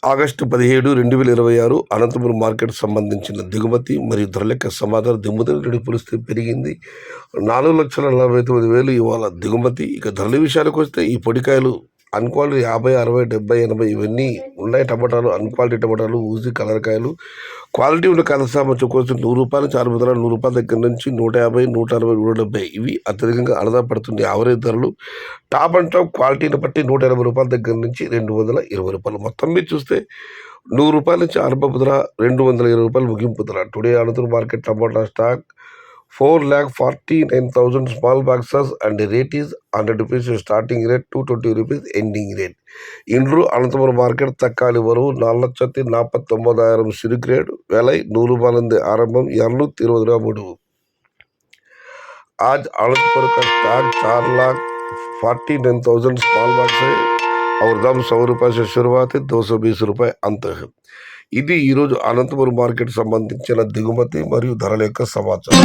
August 17, 2026 Anantapuram market సంబంధించిన దిగుమతి మరియు ధరల యొక్క సమాచారం. దిగుమతి రేటు పులిస్తే పెరిగింది. 4,49,000 ఇవాళ దిగుమతి. ఇక ధరల విషయానికి వస్తే ఈ పొడికాయలు అన్క్వాలిటీ 50, 60, 70, 80 ఇవన్నీ ఉన్నాయి. టమాటాలు అన్క్వాలిటీ టమాటాలు, ఊజీ కలర్ కాయలు, క్వాలిటీ ఉన్న కాయల సామర్థ్యం కోసం ₹100 నుంచి ₹600 దగ్గర నుంచి 150, 160, 170 ఇవి అత్యధికంగా ఆధారపడుతుంది. యావరేజ్ ధరలు టాప్ అండ్ టాప్ క్వాలిటీని బట్టి ₹180 దగ్గర నుంచి ₹220. మొత్తం మీద చూస్తే ₹100 నుంచి ఆరంభపు ధర, ₹220 ముగింపు ధర. Today Anantapuram market tomato stock 4,49,000 small boxes and the rate is ₹100 starting rate, ₹220 ending rate. இன்று அனந்தபுரம் மார்க்கெட் தக்காளி வரவு 4,49,000 சிறு கிரேட் விலை ₹100 ஆரம்பம், ₹220 முடிவு. आज अनंतपुर का स्टॉक 4,49,000 स्मॉल बॉक्स है और दाम ₹100 से शुरुआत है, ₹220 अंत है. ఇది ఈరోజు అనంతపురం మార్కెట్ సంబంధించిన దిగుమతి మరియు ధరల యొక్క సమాచారం.